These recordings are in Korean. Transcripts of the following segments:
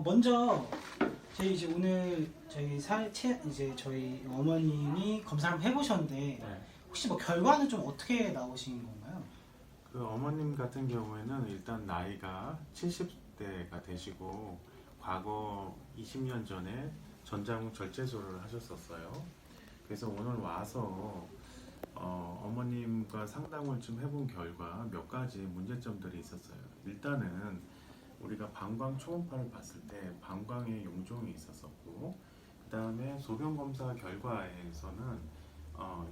먼저 저희 이제 오늘 이제 저희 어머님이 검사를 한번 해보셨는데 네. 혹시 뭐 결과는 좀 어떻게 나오신 건가요? 그 어머님 같은 경우에는 일단 나이가 70대가 되시고 과거 20년 전에 전자국 절제술을 하셨었어요. 그래서 오늘 와서 어머님과 상담을 좀 해본 결과 몇 가지 문제점들이 있었어요. 일단은 우리가 방광 초음파를 봤을 때 방광에 용종이 있었었고, 그 다음에 소변 검사 결과에서는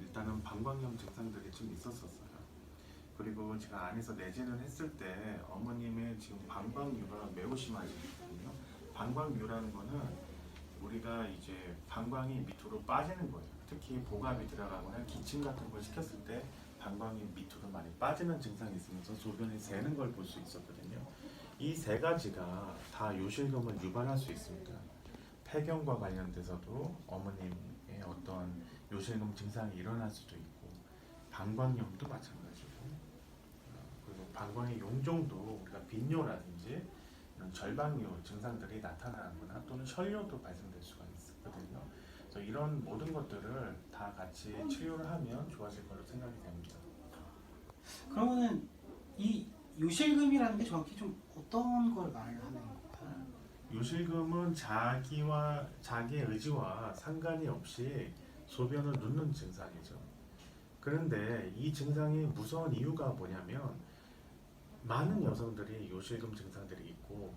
일단은 방광염 증상들이 좀 있었었어요. 그리고 제가 안에서 내진을 했을 때 어머님의 지금 방광류가 매우 심하시거든요. 방광류라는 거는 우리가 이제 방광이 밑으로 빠지는 거예요. 특히 복압이 들어가거나 기침 같은 걸 시켰을 때 방광이 밑으로 많이 빠지는 증상이 있으면서 소변이 새는 걸 볼 수 있었거든요. 이 세 가지가 다 요실금을 유발할 수 있습니다. 폐경과 관련돼서도 어머님의 어떤 요실금 증상이 일어날 수도 있고, 방광염도 마찬가지고, 그리고 방광의 용종도 우리가 빈뇨라든지 이런 절방뇨 증상들이 나타나거나 또는 혈뇨도 발생될 수가 있거든요. 그래서 이런 모든 것들을 다 같이 치료를 하면 좋아질 거로 생각이 됩니다. 그러면은 이 요실금이라는 게 정확히 좀 어떤 걸 말하는 건가요? 요실금은 자기의 의지와 상관이 없이 소변을 눕는 증상이죠. 그런데 이 증상이 무서운 이유가 뭐냐면, 많은 여성들이 요실금 증상들이 있고,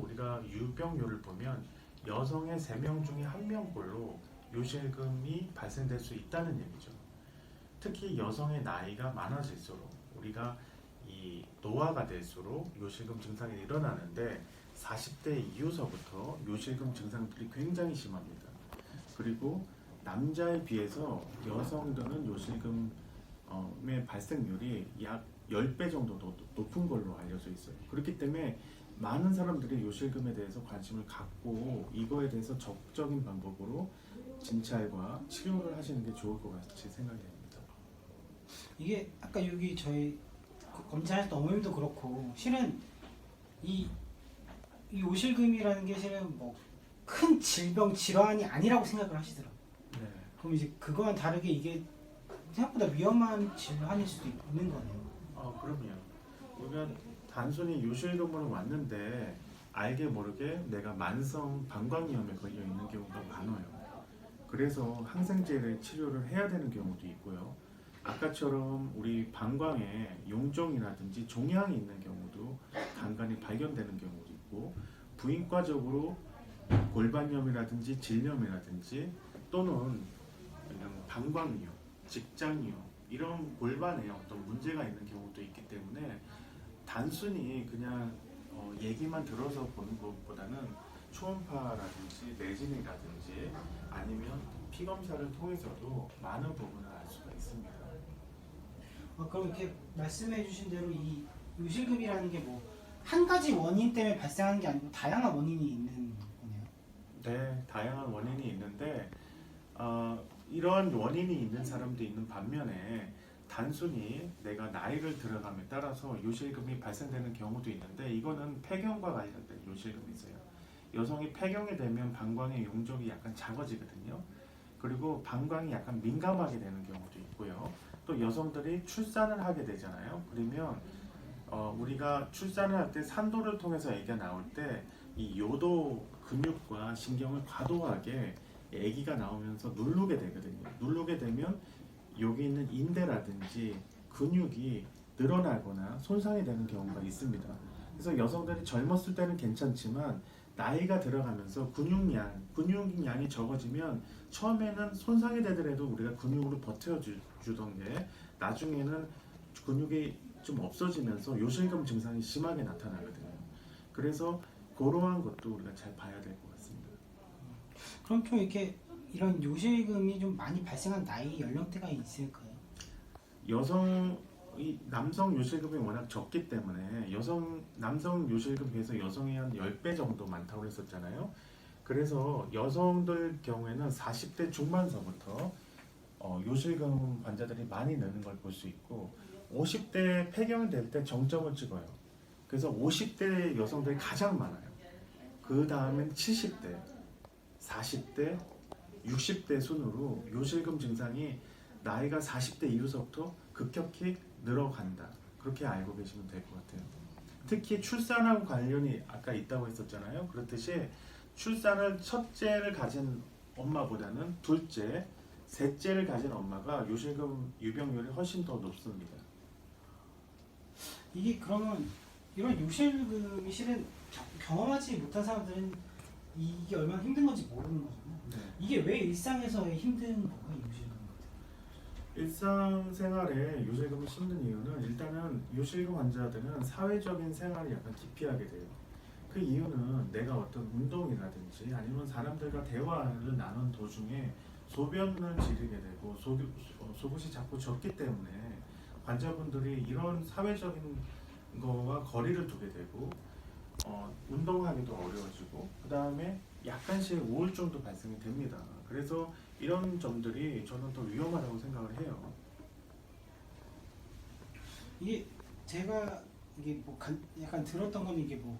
우리가 유병률을 보면 여성의 3명 중에 1명꼴로 요실금이 발생될 수 있다는 얘기죠. 특히 여성의 나이가 많아질수록, 우리가 이 노화가 될수록 요실금 증상이 일어나는데 40대 이후서부터 요실금 증상들이 굉장히 심합니다. 그리고 남자에 비해서 여성들은 요실금의 발생률이 약 10배 정도 더 높은 걸로 알려져 있어요. 그렇기 때문에 많은 사람들이 요실금에 대해서 관심을 갖고 이거에 대해서 적극적인 방법으로 진찰과 치료를 하시는 게 좋을 것 같이 생각이 됩니다. 이게 아까 여기 저희 검사할 때 어머님도 그렇고 실은 이 요실금이라는 게 실은 뭐 큰 질병 질환이 아니라고 생각을 하시더라고요. 네. 그럼 이제 그거와는 다르게 이게 생각보다 위험한 질환일 수도 있는 거네요. 그럼요. 우리가 단순히 요실금으로 왔는데 알게 모르게 내가 만성 방광염에 걸려 있는 경우가 많아요. 그래서 항생제를 치료를 해야 되는 경우도 있고요. 아까처럼 우리 방광에 용종이라든지 종양이 있는 경우도 간간히 발견되는 경우도 있고, 부인과적으로 골반염이라든지 질염이라든지 또는 이런 방광류, 직장류 이런 골반에 어떤 문제가 있는 경우도 있기 때문에 단순히 그냥 얘기만 들어서 보는 것보다는 초음파라든지 내진이라든지 아니면 피검사를 통해서도 많은 부분을 알 수가 있습니다. 그럼 이렇게 말씀해주신 대로 이 요실금이라는 게 뭐 한 가지 원인 때문에 발생하는 게 아니고 다양한 원인이 있는 거네요. 네, 다양한 원인이 있는데 이런 원인이 있는 사람도 있는 반면에 단순히 내가 나이를 들어감에 따라서 요실금이 발생되는 경우도 있는데, 이거는 폐경과 관련된 요실금이 있어요. 여성이 폐경이 되면 방광의 용적이 약간 작아지거든요. 그리고 방광이 약간 민감하게 되는 경우도 있고요. 또 여성들이 출산을 하게 되잖아요. 그러면 우리가 출산을 할 때 산도를 통해서 아기가 나올 때 이 요도 근육과 신경을 과도하게 아기가 나오면서 누르게 되거든요. 누르게 되면 여기 있는 인대라든지 근육이 늘어나거나 손상이 되는 경우가 있습니다. 그래서 여성들이 젊었을 때는 괜찮지만 나이가 들어가면서 근육량이 적어지면 처음에는 손상이 되더라도 우리가 근육으로 버텨주던 게 나중에는 근육이 좀 없어지면서 요실금 증상이 심하게 나타나거든요. 그래서 그러한 것도 우리가 잘 봐야 될 것 같습니다. 그럼 좀 이렇게 이런 요실금이 좀 많이 발생한 나이 연령대가 있을까요? 남성 요실금이 워낙 적기 때문에 남성 요실금 비해서 여성이 한 10배 정도 많다고 했었잖아요. 그래서 여성들 경우에는 40대 중반서부터 요실금 환자들이 많이 느는 걸 볼 수 있고, 50대 폐경이 될 때 정점을 찍어요. 그래서 50대 여성들이 가장 많아요. 그 다음엔 70대, 40대, 60대 순으로 요실금 증상이 나이가 40대 이후서부터 급격히 늘어간다. 그렇게 알고 계시면 될 것 같아요. 특히 출산하고 관련이 아까 있다고 했었잖아요. 그렇듯이 출산을 첫째를 가진 엄마보다는 둘째, 셋째를 가진 엄마가 요실금 유병률이 훨씬 더 높습니다. 이게 그러면 이런 요실금이 실은 경험하지 못한 사람들은 이게 얼마나 힘든 건지 모르는 거잖아요. 네. 이게 왜 일상에서 힘든 건가요, 요실금 같은 일상생활에 요실금이 힘든 이유는 일단은 요실금 환자들은 사회적인 생활이 약간 기피하게 돼요. 그 이유는 내가 어떤 운동이라든지 아니면 사람들과 대화를 나눈 도중에 소변을 지르게 되고 속옷이 자꾸 젖기 때문에 환자분들이 이런 사회적인 거와 거리를 두게 되고 운동하기도 어려워지고 그 다음에 약간씩 우울증도 발생이 됩니다. 그래서 이런 점들이 저는 더 위험하다고 생각을 해요. 이게 제가 이게 뭐 약간 들었던 건 이게 뭐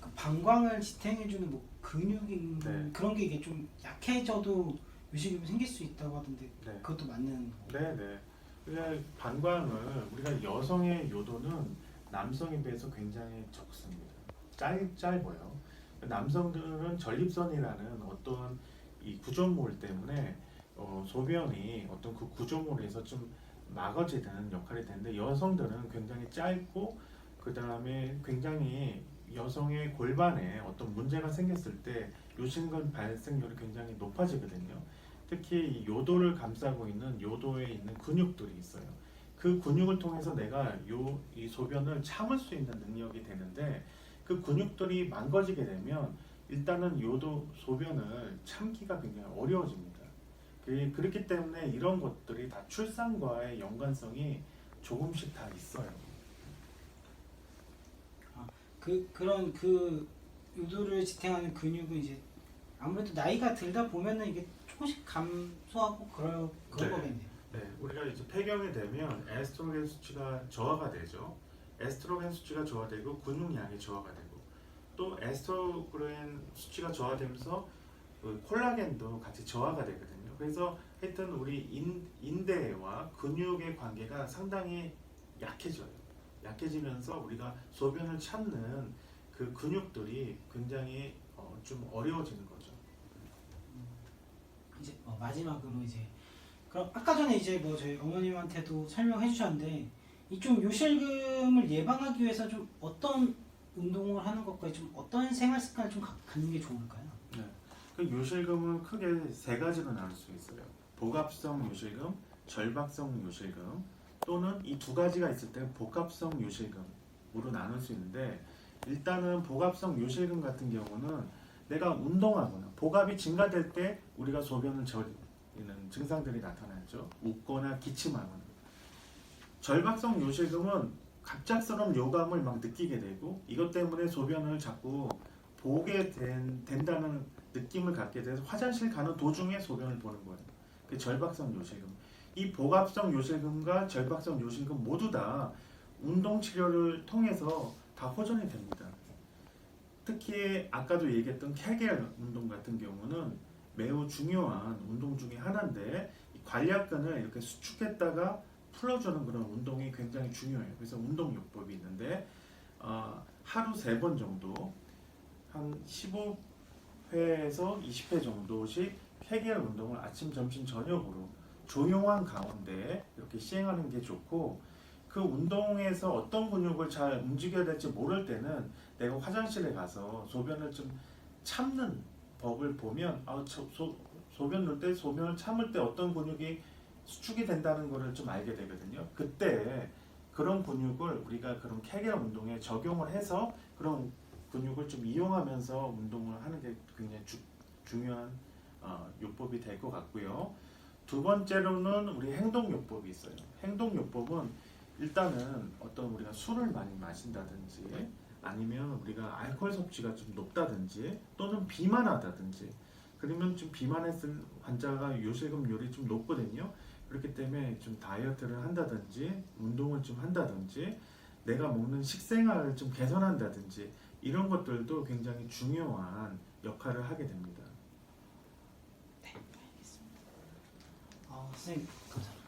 그 방광을 지탱해주는 뭐 근육인 네. 그런 게 이게 좀 약해져도 요실금이 생길 수 있다고 하던데 네. 그것도 맞는 거. 네네. 그냥 방광을 우리가 여성의 요도는 남성에 비해서 굉장히 적습니다. 짧아요. 남성들은 전립선이라는 어떤 이 구조물 때문에 소변이 어떤 그 구조물에서 좀 막아지는 역할이 되는데 여성들은 굉장히 짧고 그 다음에 굉장히 여성의 골반에 어떤 문제가 생겼을 때 요실금 발생률이 굉장히 높아지거든요. 특히 이 요도를 감싸고 있는 요도에 있는 근육들이 있어요. 그 근육을 통해서 내가 이 소변을 참을 수 있는 능력이 되는데 그 근육들이 망가지게 되면 일단은 요도 소변을 참기가 굉장히 어려워집니다. 그렇기 때문에 이런 것들이 다 출산과의 연관성이 조금씩 다 있어요. 그런 그 요도를 지탱하는 근육은 이제 아무래도 나이가 들다 보면은 이게 조금씩 감소하고 그런 네. 거겠네요. 네, 우리가 이제 폐경이 되면 에스트로겐 수치가 저하가 되죠. 에스트로겐 수치가 저하되고 근육량이 저하가 되고 또 에스트로겐 수치가 저하되면서 그 콜라겐도 같이 저하가 되거든요. 그래서 하여튼 우리 인대와 근육의 관계가 상당히 약해져요. 약해지면서 우리가 소변을 참는 그 근육들이 굉장히 좀 어려워지는 거죠. 이제 마지막으로 이제 그럼 아까 전에 이제 뭐 저희 어머님한테도 설명해 주셨는데 이 좀 요실금을 예방하기 위해서 좀 어떤 운동을 하는 것과 좀 어떤 생활 습관을 좀 갖는 게 좋을까요? 네. 그 요실금은 크게 세 가지로 나눌 수 있어요. 복합성 요실금, 절박성 요실금 또는 이 두 가지가 있을 때 복합성 요실금으로 나눌 수 있는데 일단은 복합성 요실금 같은 경우는 내가 운동하거나 복압이 증가될 때 우리가 소변을 저리는 증상들이 나타나죠. 웃거나 기침하거나. 절박성 요실금은 갑작스러운 요감을 막 느끼게 되고 이것 때문에 소변을 자꾸 보게 된다는 느낌을 갖게 돼서 화장실 가는 도중에 소변을 보는 거예요. 그 절박성 요실금. 이 복합성 요실금과 절박성 요실금 모두 다 운동 치료를 통해서 다 호전이 됩니다. 특히 아까도 얘기했던 케겔 운동 같은 경우는 매우 중요한 운동 중에 하나인데 이 관략근을 이렇게 수축했다가 풀어주는 그런 운동이 굉장히 중요해요. 그래서 운동요법이 있는데 하루 3번 정도 한 15회에서 20회 정도씩 케겔 운동을 아침, 점심, 저녁으로 조용한 가운데 이렇게 시행하는 게 좋고 그 운동에서 어떤 근육을 잘 움직여야 될지 모를 때는 내가 화장실에 가서 소변을 좀 참는 법을 보면 소변 넣을 때 소변을 참을 때 어떤 근육이 수축이 된다는 것을 좀 알게 되거든요. 그때 그런 근육을 우리가 그런 케겔 운동에 적용을 해서 그런 근육을 좀 이용하면서 운동을 하는 게 굉장히 중요한 요법이 될 것 같고요. 두 번째로는 우리 행동요법이 있어요. 행동요법은 일단은 어떤 우리가 술을 많이 마신다든지 아니면 우리가 알코올 섭취가 좀 높다든지 또는 비만하다든지 그러면 좀 비만했을 환자가 요실금률이 좀 높거든요. 그렇기 때문에 좀 다이어트를 한다든지 운동을 좀 한다든지 내가 먹는 식생활을 좀 개선한다든지 이런 것들도 굉장히 중요한 역할을 하게 됩니다. 선생님 감사합니다.